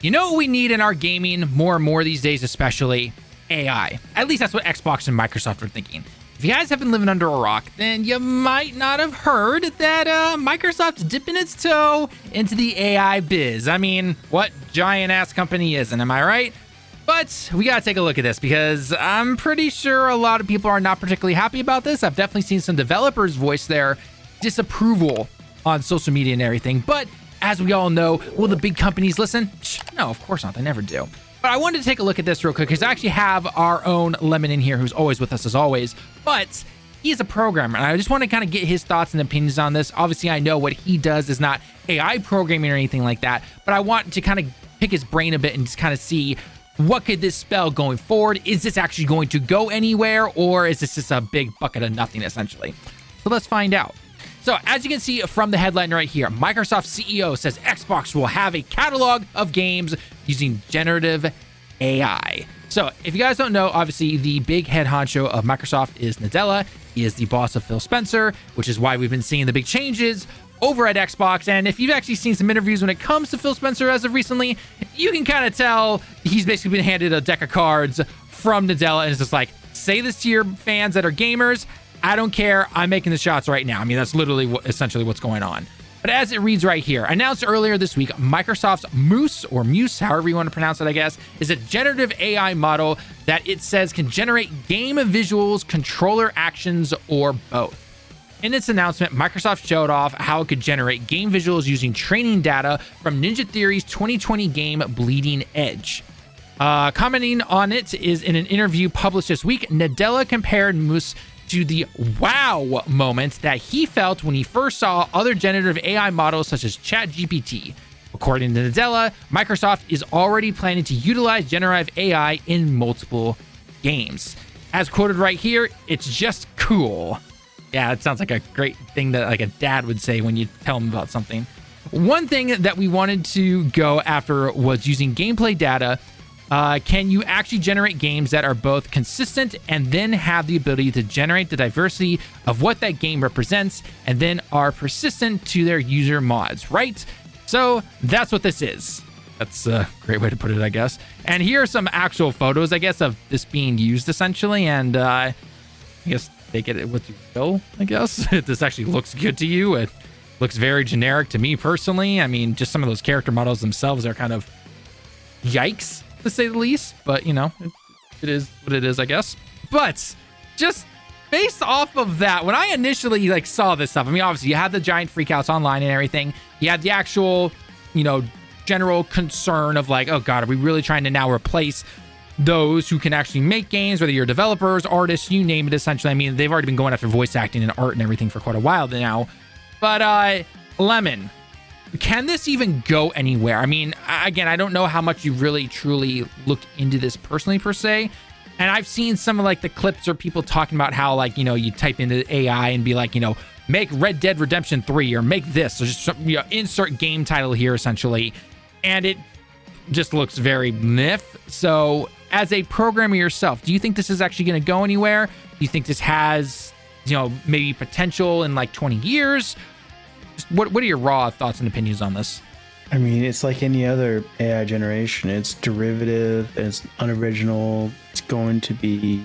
You know what we need in our gaming more and more these days, especially AI. At least that's what Xbox and Microsoft are thinking. If you guys have been living under a rock, then you might not have heard that Microsoft's dipping its toe into the AI biz. I mean, what giant ass company isn't, am I right? But we gotta take a look at this because I'm pretty sure a lot of people are not particularly happy about this. I've definitely seen some developers voice their disapproval on social media and everything. But as we all know, will the big companies listen? No, of course not. They never do. But I wanted to take a look at this real quick because I actually have our own Lemon in here who's always with us as always. But he's a programmer and I just want to kind of get his thoughts and opinions on this. Obviously, I know what he does is not AI programming or anything like that, but I want to kind of pick his brain a bit and just kind of see what could this spell going forward? Is this actually going to go anywhere or is this just a big bucket of nothing essentially? So let's find out. So as you can see from the headline right here, Microsoft CEO says Xbox will have a catalog of games using generative AI. So if you guys don't know, obviously the big head honcho of Microsoft is Nadella. He is the boss of Phil Spencer, which is why we've been seeing the big changes over at Xbox. And if you've actually seen some interviews when it comes to Phil Spencer as of recently, you can kind of tell he's basically been handed a deck of cards from Nadella and it's just like, say this to your fans that are gamers. I don't care. I'm making the shots right now. I mean, that's literally essentially what's going on. But as it reads right here, announced earlier this week, Microsoft's Muse, however you want to pronounce it, I guess, is a generative AI model that it says can generate game visuals, controller actions, or both. In its announcement, Microsoft showed off how it could generate game visuals using training data from Ninja Theory's 2020 game Bleeding Edge. Commenting on it is in an interview published this week, Nadella compared Muse to the wow moment that he felt when he first saw other generative AI models such as ChatGPT. According to Nadella, Microsoft is already planning to utilize generative AI in multiple games. As quoted right here, it's just cool. Yeah, it sounds like a great thing that like a dad would say when you tell him about something. One thing that we wanted to go after was using gameplay data. Can you actually generate games that are both consistent and then have the ability to generate the diversity of what that game represents and then are persistent to their user mods, right? So that's what this is. That's a great way to put it, I guess. And here are some actual photos, I guess, of this being used essentially. And I guess take it with you will, I guess. This actually looks good to you. It looks very generic to me personally. I mean, just some of those character models themselves are kind of yikes, to say the least, but you know, it is what it is, I guess. But just based off of that, when I initially like saw this stuff, I mean, obviously you had the giant freakouts online and everything. You had the actual, you know, general concern of like, oh God, are we really trying to now replace those who can actually make games, whether you're developers, artists, you name it, essentially. I mean, they've already been going after voice acting and art and everything for quite a while now. But Lemon, can this even go anywhere? I mean, again, I don't know how much you really truly looked into this personally per se. And I've seen some of like the clips or people talking about how like, you know, you type into AI and be like, you know, make Red Dead Redemption 3 or make this or just, you know, insert game title here essentially. And it just looks very miff. So as a programmer yourself, do you think this is actually going to go anywhere? Do you think this has, you know, maybe potential in like 20 years? What are your raw thoughts and opinions on this? I mean, it's like any other AI generation. It's derivative, it's unoriginal. It's going to be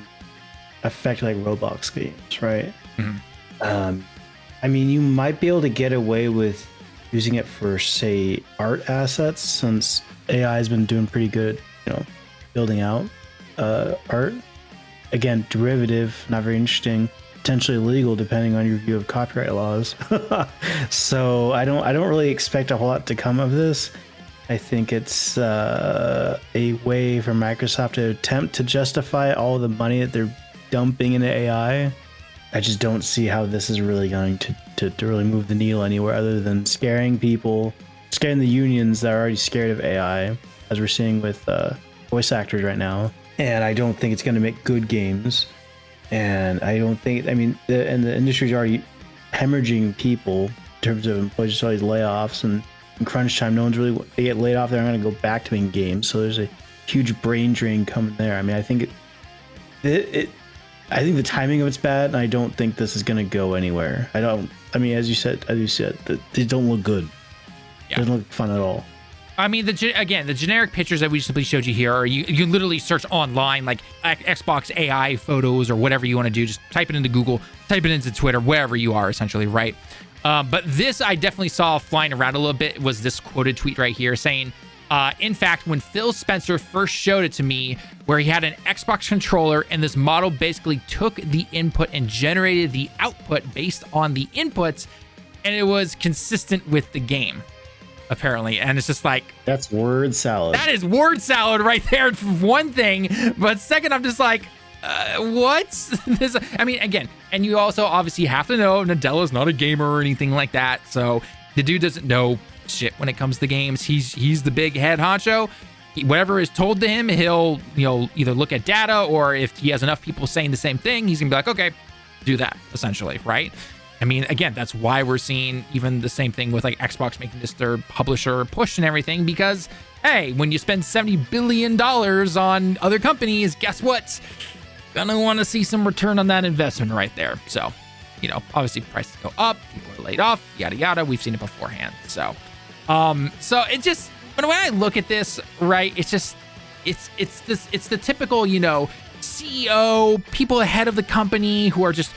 affect like Roblox games, right? Mm-hmm. I mean, you might be able to get away with using it for, say, art assets, since AI has been doing pretty good, you know, building out art. Again, derivative, not very interesting. Potentially illegal depending on your view of copyright laws. So I don't really expect a whole lot to come of this. I think it's a way for Microsoft to attempt to justify all the money that they're dumping into AI. I just don't see how this is really going to really move the needle anywhere other than scaring people, scaring the unions that are already scared of AI, as we're seeing with voice actors right now. And I don't think it's going to make good games. And I don't think, I mean, the industry's already hemorrhaging people in terms of employees, just all these layoffs, and in crunch time, no one's really, they get laid off, they're not going to go back to making games. So there's a huge brain drain coming there. I mean, I think I think the timing of it's bad, and I don't think this is going to go anywhere. I mean, as you said, they don't look good. Yeah. It doesn't look fun at all. I mean, the generic pictures that we simply showed you here are you literally search online like Xbox AI photos or whatever you want to do. Just type it into Google, type it into Twitter, wherever you are, essentially, right? But this I definitely saw flying around a little bit was this quoted tweet right here saying, in fact, when Phil Spencer first showed it to me, where he had an Xbox controller and this model basically took the input and generated the output based on the inputs, and it was consistent with the game, apparently. And it's just like, that's word salad. That is word salad right there for one thing. But second, I'm just like, what? This, I mean, again, and you also obviously have to know Nadella's not a gamer or anything like that. So the dude doesn't know shit when it comes to games. He's the big head honcho. Whatever is told to him, he'll either look at data, or if he has enough people saying the same thing, he's gonna be like, okay, do that, essentially, right? I mean, again, that's why we're seeing even the same thing with like Xbox making this their publisher push and everything, because hey, when you spend $70 billion on other companies, guess what? Gonna want to see some return on that investment right there. So, obviously prices go up, people are laid off, yada yada. We've seen it beforehand. So it just, but when I look at this, right, it's just, it's the typical, CEO, people ahead of the company who are just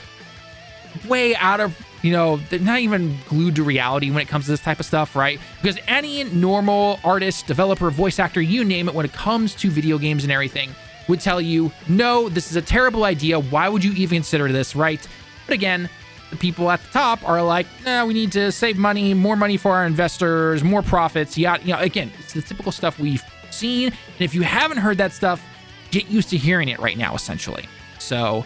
way out of, they're not even glued to reality when it comes to this type of stuff, right? Because any normal artist, developer, voice actor, you name it, when it comes to video games and everything, would tell you, no, this is a terrible idea. Why would you even consider this, right? But again, the people at the top are like, no, we need to save money, more money for our investors, more profits. Yeah, again, it's the typical stuff we've seen. And if you haven't heard that stuff, get used to hearing it right now, essentially. So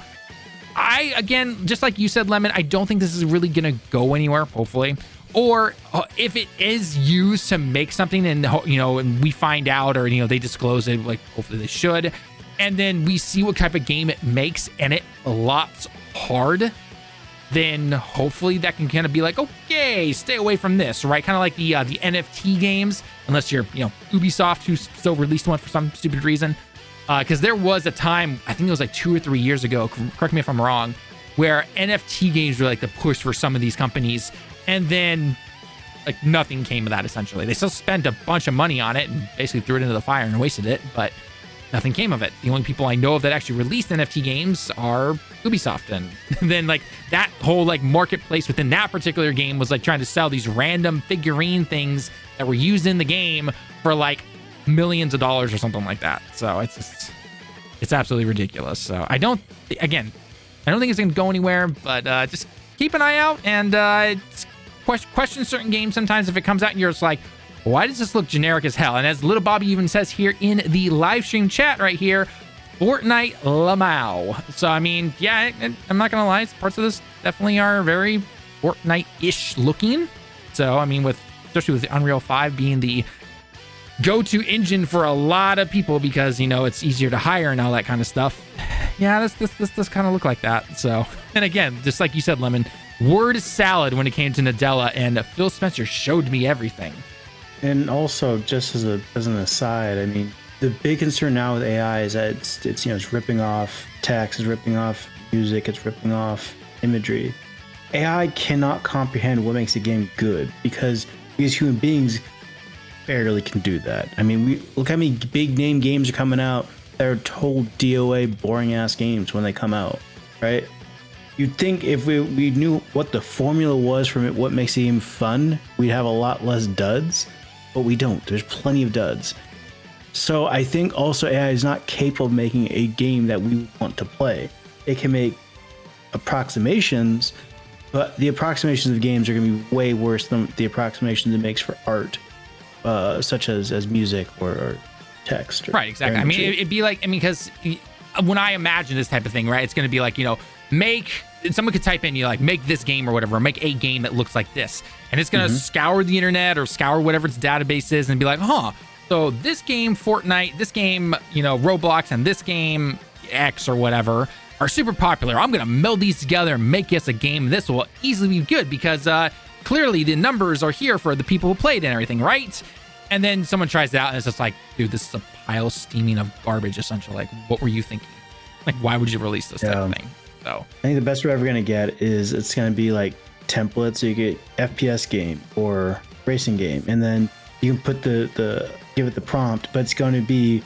again, just like you said, Lemon, I don't think this is really going to go anywhere, hopefully. Or if it is used to make something and, and we find out, or, they disclose it, like hopefully they should, and then we see what type of game it makes and it flops hard, then hopefully that can kind of be like, okay, stay away from this, right? Kind of like the NFT games, unless you're, Ubisoft, who still released one for some stupid reason. Because there was a time, I think it was like 2 or 3 years ago, correct me if I'm wrong, where NFT games were like the push for some of these companies, and then like nothing came of that, essentially. They still spent a bunch of money on it and basically threw it into the fire and wasted it, but nothing came of it. The only people I know of that actually released NFT games are Ubisoft, and then like that whole like marketplace within that particular game was like trying to sell these random figurine things that were used in the game for like millions of dollars or something like that. So it's absolutely ridiculous. So I don't think it's gonna go anywhere, but just keep an eye out and question certain games sometimes if it comes out and you're just like, why does this look generic as hell? And as Little Bobby even says here in the live stream chat right here, Fortnite Lamau. So I mean, yeah, I'm not gonna lie, parts of this definitely are very Fortnite-ish looking. So I mean, especially with the Unreal 5 being the go-to engine for a lot of people because it's easier to hire and all that kind of stuff. Yeah, this kind of look like that. So, and again, just like you said, Lemon, word salad when it came to Nadella, and Phil Spencer showed me everything. And also, just as an aside, I mean, the big concern now with AI is that it's ripping off text, it's ripping off music, it's ripping off imagery. AI cannot comprehend what makes a game good because human beings barely can do that. I mean, look how many big name games are coming out that are total DOA boring ass games when they come out, right? You'd think if we knew what the formula was from it, what makes a game fun, we'd have a lot less duds, but we don't. There's plenty of duds. So I think also AI is not capable of making a game that we want to play. It can make approximations, but the approximations of games are going to be way worse than the approximations it makes for art, such as music or text. Right, exactly. I mean, it'd be like, because when I imagine this type of thing, right, it's going to be like, someone could type in, make this game or whatever, or make a game that looks like this. And it's going to scour the internet or scour whatever its database is and be like, so this game, Fortnite, this game, Roblox, and this game, X or whatever, are super popular. I'm going to meld these together and make us a game. This will easily be good because clearly the numbers are here for the people who played and everything, right? And then someone tries it out and it's just like, dude, this is a pile steaming of garbage, essentially. Like, what were you thinking? Like, why would you release this type of thing? So I think the best we're ever going to get is it's going to be like templates. So you get FPS game or racing game, and then you can put give it the prompt, but it's going to be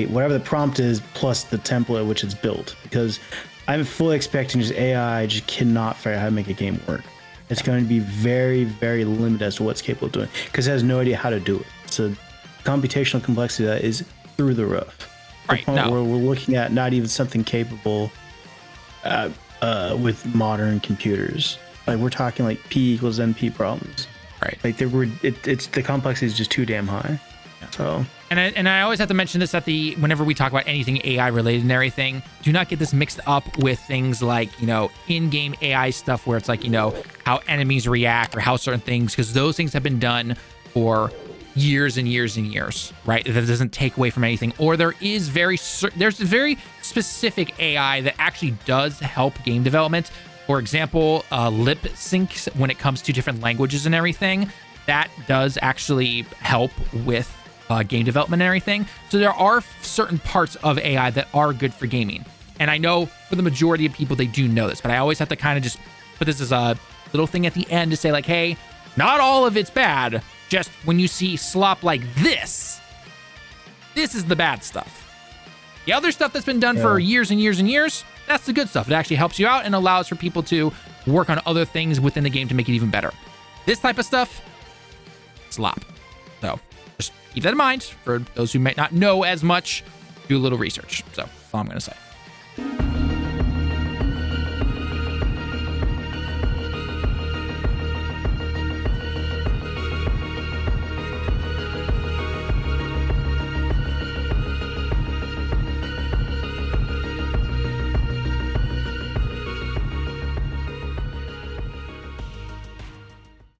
whatever the prompt is plus the template which it's built, because I'm fully expecting just AI just cannot figure out how to make a game work. It's going to be very, very limited as to what's capable of doing, because it has no idea how to do it. So computational complexity of that is through the roof. Right. The point where we're looking at not even something capable with modern computers. Like we're talking like P equals NP problems. Right. Like it's the complexity is just too damn high. Yeah. So. And I always have to mention this whenever we talk about anything AI related and everything, do not get this mixed up with things like, in-game AI stuff where it's like, how enemies react or how certain things, because those things have been done for years and years and years, right? That doesn't take away from anything. Or there's very specific AI that actually does help game development. For example, lip syncs when it comes to different languages and everything, that does actually help with game development and everything. So there are certain parts of AI that are good for gaming. And I know for the majority of people, they do know this, but I always have to kind of just put this as a little thing at the end to say like, hey, not all of it's bad. Just when you see slop like this is the bad stuff. The other stuff that's been done for years and years and years, that's the good stuff. It actually helps you out and allows for people to work on other things within the game to make it even better. This type of stuff, slop. So just keep that in mind for those who might not know as much. Do a little research. So that's all I'm going to say.